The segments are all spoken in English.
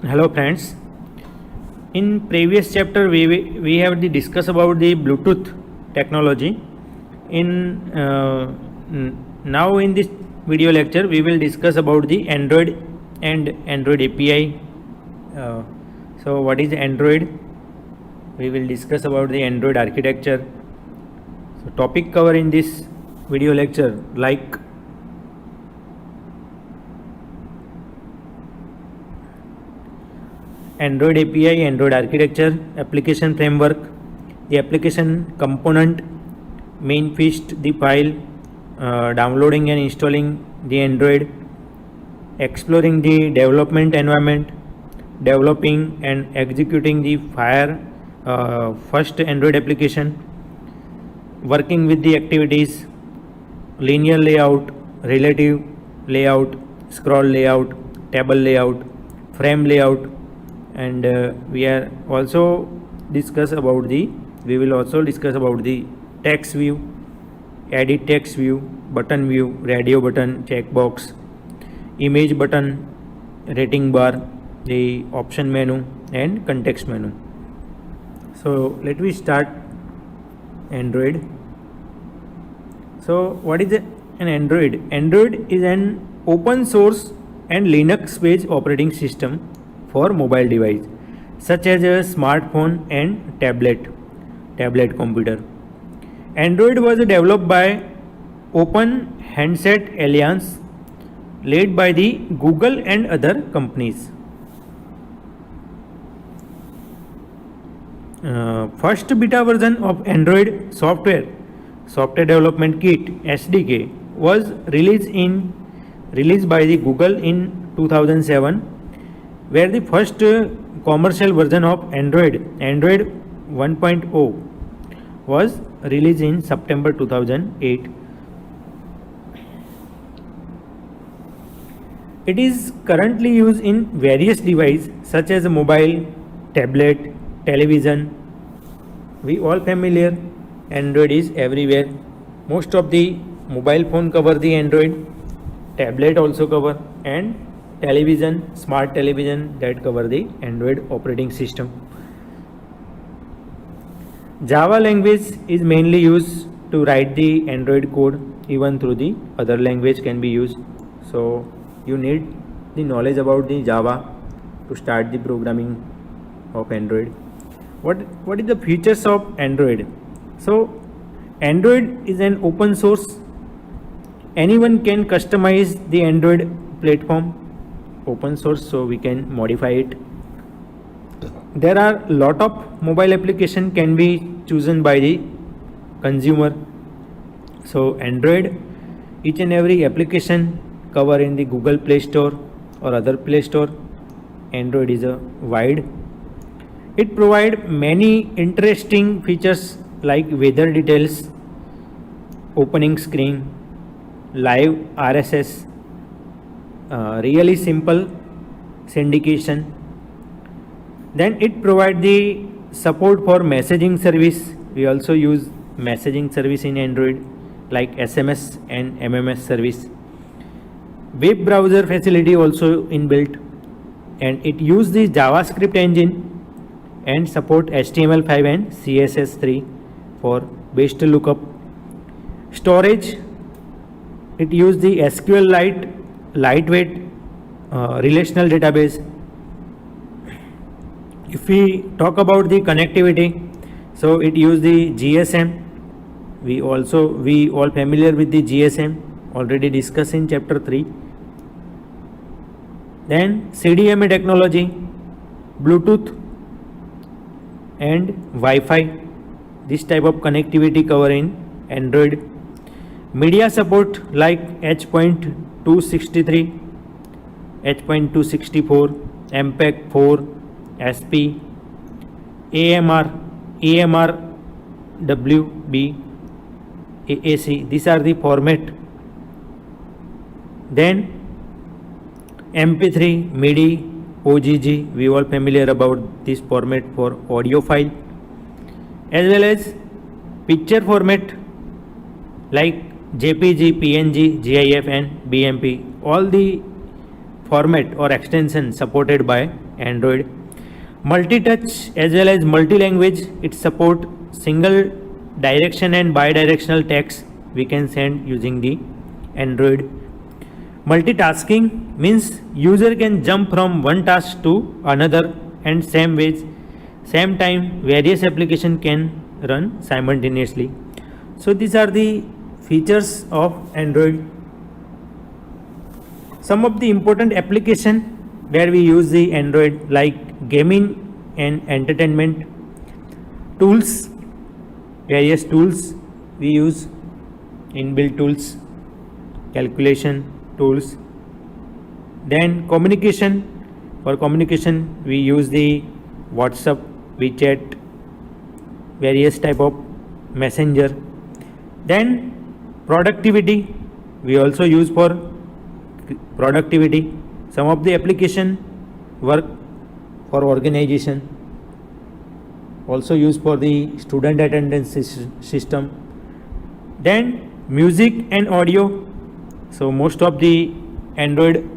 Hello friends. In previous chapter we have discussed about the Bluetooth technology. Now in this video lecture we will discuss about the Android and Android API. So what is Android? We will discuss about the Android architecture. So topic cover in this video lecture like Android API, Android architecture, application framework, the application component, main feast, the file, downloading and installing the Android, exploring the development environment, developing and executing the first Android application, working with the activities, linear layout, relative layout, scroll layout, table layout, frame layout, and we will also discuss about the text view, edit text view, button view, radio button, checkbox, image button, rating bar, the option menu and context menu. So let me start Android. So what is an Android? Android is an open source and Linux based operating system for mobile device such as a smartphone and tablet computer. Android was developed by Open Handset Alliance led by the Google and other companies. First beta version of Android software development kit SDK was released by the Google in 2007, where the first commercial version of Android 1.0 was released in September 2008. It is currently used in various devices such as mobile, tablet, television. We all familiar, Android is everywhere. Most of the mobile phone cover the Android, tablet also cover, and television, smart television that cover the Android operating system. Java language is mainly used to write the Android code, even through the other language can be used. So you need the knowledge about the Java to start the programming of Android. What is the features of Android? So Android is an open source. Anyone can customize the Android platform, open source, so we can modify it. There are lot of mobile application can be chosen by the consumer. So Android, each and every application cover in the Google Play Store or other Play Store. Android is a wide. It provide many interesting features like weather details, opening screen, live RSS, really simple syndication. Then it provide the support for messaging service. We also use messaging service in Android like SMS and MMS service. Web browser facility also inbuilt, and it use the JavaScript engine and support HTML5 and CSS3 for best lookup. Storage, it use the SQL lightweight relational database. If we talk about the connectivity, so it use the GSM. We all familiar with the GSM, already discussed in chapter 3. Then CDMA technology, Bluetooth and Wi-Fi, this type of connectivity cover in Android. Media support like H.263, H.264, MPEG-4, SP, AMR, WB, AAC. These are the format. Then MP3, MIDI, OGG. We all familiar about this format for audio file, as well as picture format like JPG, PNG, GIF and BMP. All the format or extension supported by Android. Multi-touch as well as multi-language. It support single direction and bi-directional text we can send using the Android. Multitasking means user can jump from one task to another, and same time various application can run simultaneously. So these are the features of Android. Some of the important application where we use the Android, like gaming and entertainment, tools, various tools we use, inbuilt tools, calculation tools. Then communication, for communication we use the WhatsApp, WeChat, various type of messenger. Then productivity, we also use for productivity. Some of the application work for organization, also used for the student attendance system. Then music and audio. So most of the Android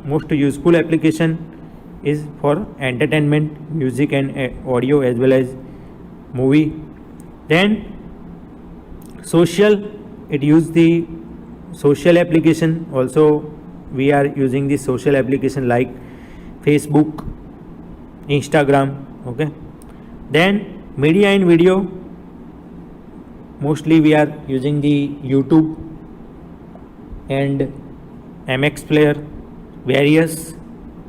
most useful application is for entertainment, music and audio as well as movie. Then social, it use the social application. Also we are using the social application like Facebook, Instagram. Okay. Then media and video, mostly we are using the YouTube and MX Player, various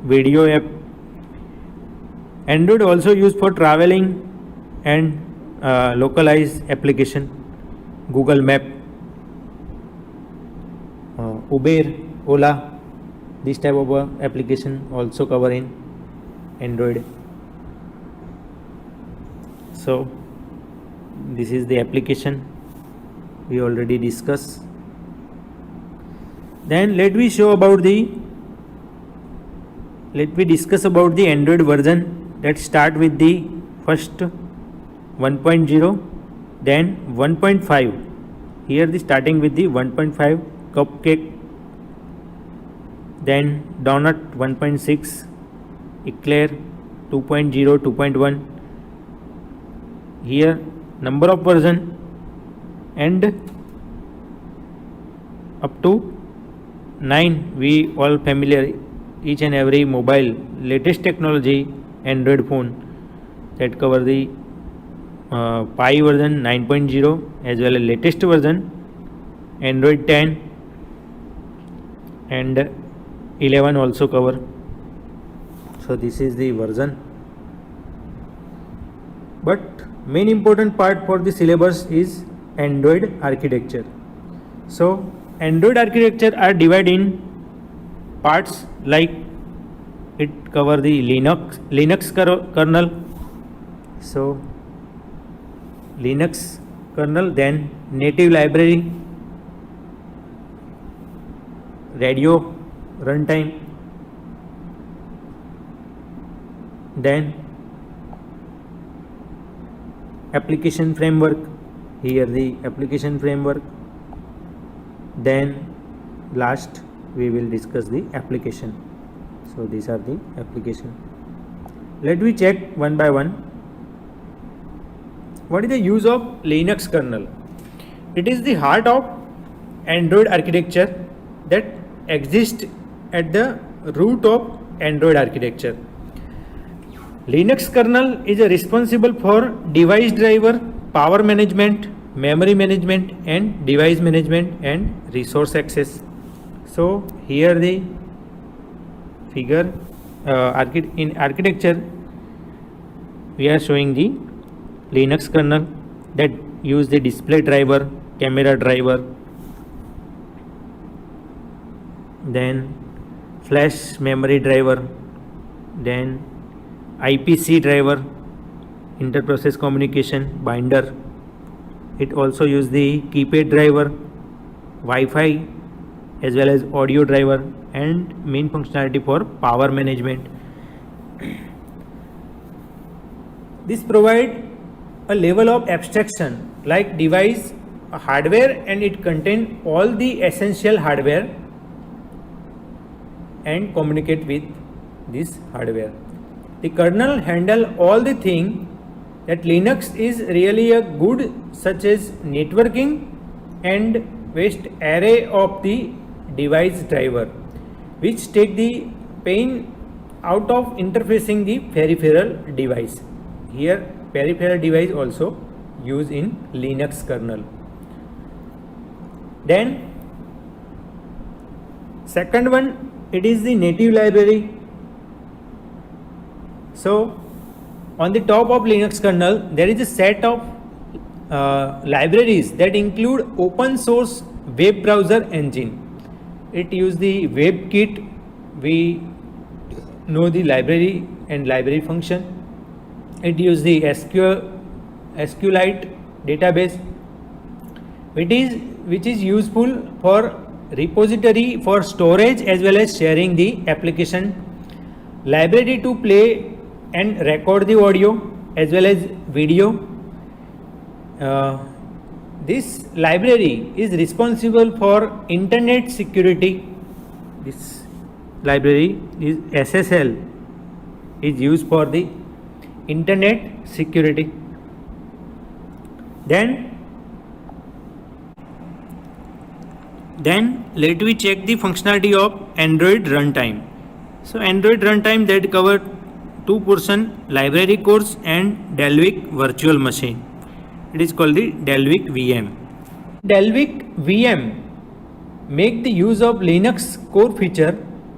video app. Android also used for traveling and localized application, Google Map, Uber, Ola, this type of application also cover in Android. So this is the application we already discussed. Then let me discuss about the Android version. Let's start with the first 1.0, then 1.5. Here the starting with the 1.5, Cupcake, then Donut 1.6, Eclair 2.0, 2.1. Here number of version and up to 9 we all familiar, each and every mobile latest technology Android phone that cover the Pie version 9.0 as well as latest version Android 10 and 11 also cover. So this is the version. But main important part for the syllabus is Android architecture. So Android architecture are divided in parts, like it cover the Linux kernel. So Linux kernel, then native library, radio runtime, then application framework. Here the application framework. Then last we will discuss the application. So these are the application. Let me check one by one. What is the use of Linux kernel? It is the heart of Android architecture that exists at the root of Android architecture. Linux kernel is responsible for device driver, power management, memory management and device management and resource access. So here the figure in architecture we are showing the Linux kernel that use the display driver, camera driver, then flash memory driver, then IPC driver, interprocess communication binder. It also use the keypad driver, Wi-Fi as well as audio driver and main functionality for power management. This provide a level of abstraction like device hardware, and it contain all the essential hardware and communicate with this hardware. The kernel handle all the thing that Linux is really a good, such as networking and vast array of the device driver, which take the pain out of interfacing the peripheral device. Here peripheral device also used in Linux kernel. Then second one, it is the native library. So on the top of Linux kernel there is a set of libraries that include open source web browser engine. It uses the WebKit. We know the library and library function. It uses the SQLite database, which is useful for repository for storage as well as sharing the application. Library to play and record the audio as well as video. This library is responsible for internet security. This library is SSL, is used for the internet security. Then let me check the functionality of Android runtime. So Android runtime that cover two portion, library course and Dalvik virtual machine. It is called the Dalvik VM. Dalvik VM make the use of Linux core feature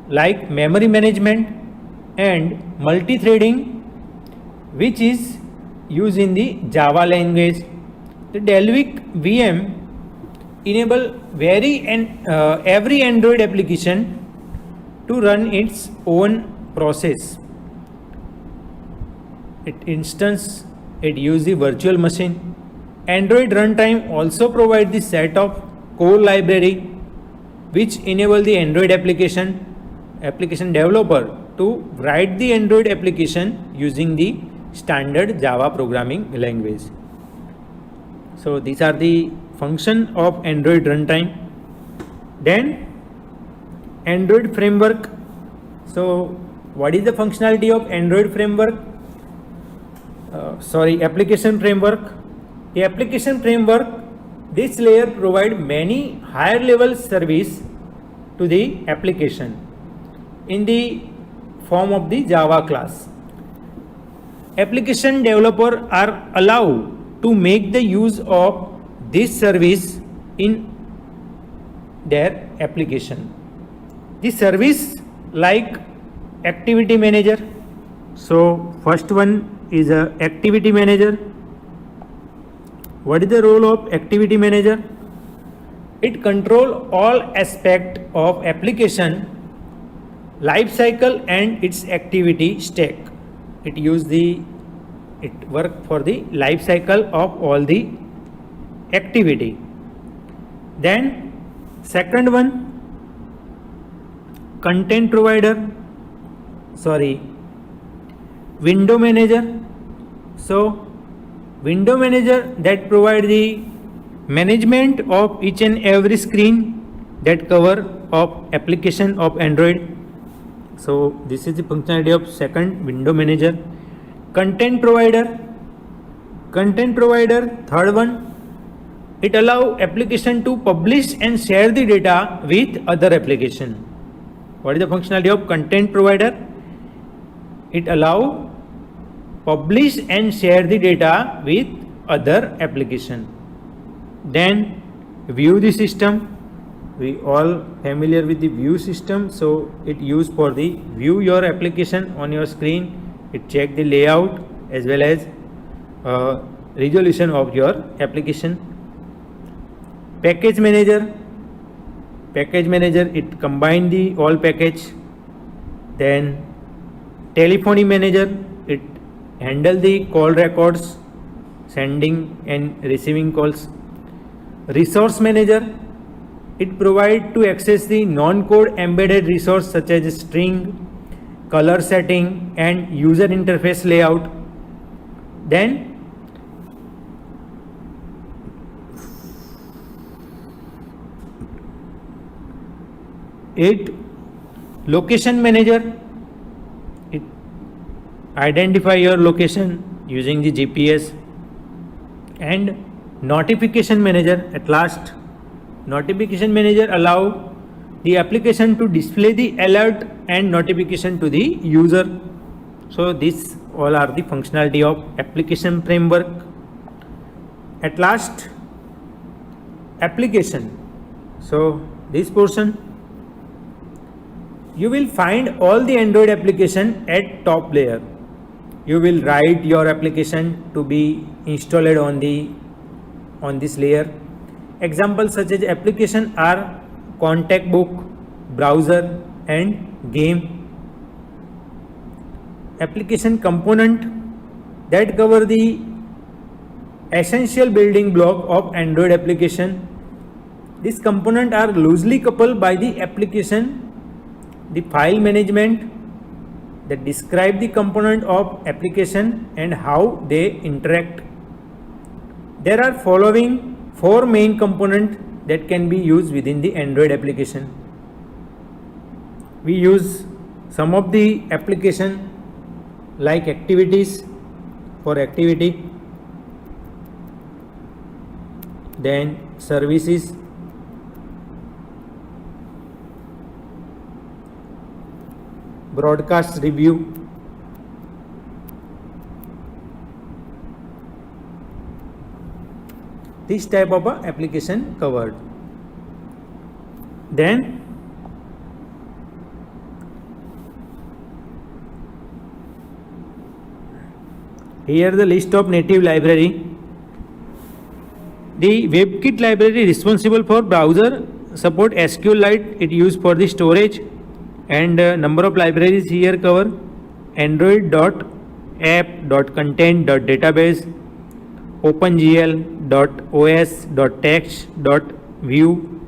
like memory management and multi-threading, which is used in the Java language. The Dalvik VM enable every Android application to run its own process. It uses the virtual machine. Android runtime also provides the set of core library which enable the Android application developer to write the Android application using the standard Java programming language. So these are the function of Android runtime. Then Android framework. So what is the functionality of Android framework? Application framework. The application framework, this layer provide many higher level service to the application in the form of the Java class. Application developer are allowed to make the use of this service in their application. The service like activity manager. So first one is a activity manager. What is the role of activity manager? It control all aspect of application life cycle and its activity stack. It work for the life cycle of all the activity. Then second one, content provider, window manager. So window manager that provide the management of each and every screen that cover of application of Android. So this is the functionality of second, window manager. Content provider, third one, it allow application to publish and share the data with other application. What is the functionality of content provider? It allow publish and share the data with other application. Then view the system. We all familiar with the view system, so it used for the view your application on your screen. It check the layout as well as resolution of your application. Package manager, it combine the all package. Then telephony manager, it handle the call records, sending and receiving calls. Resource manager, it provide to access the non-code embedded resource such as string, color setting and user interface layout. Then Location manager, it identify your location using the GPS. And notification manager, at last, notification manager allow the application to display the alert and notification to the user. So these all are the functionality of application framework. At last, application. So this portion, you will find all the Android application at top layer. You will write your application to be installed on this layer. Examples such as application are contact book, browser and game. Application component that cover the essential building block of Android application. These components are loosely coupled by the application. The file management that describe the component of application and how they interact. There are following 4 main components that can be used within the Android application. We use some of the application like activities for activity, then services, broadcast review, this type of application covered. Then here the list of native library. The WebKit library responsible for browser support SQLite, it used for the storage, and number of libraries here cover android.app.content.database, opengl.os.text.view,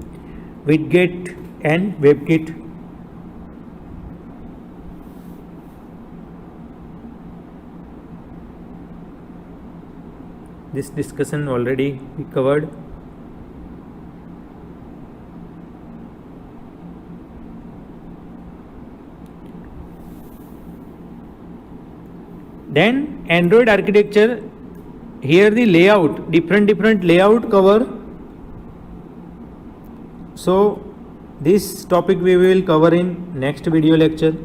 widget and WebKit. This discussion already we covered. Then Android architecture, here the layout, different layout cover. So this topic we will cover in next video lecture.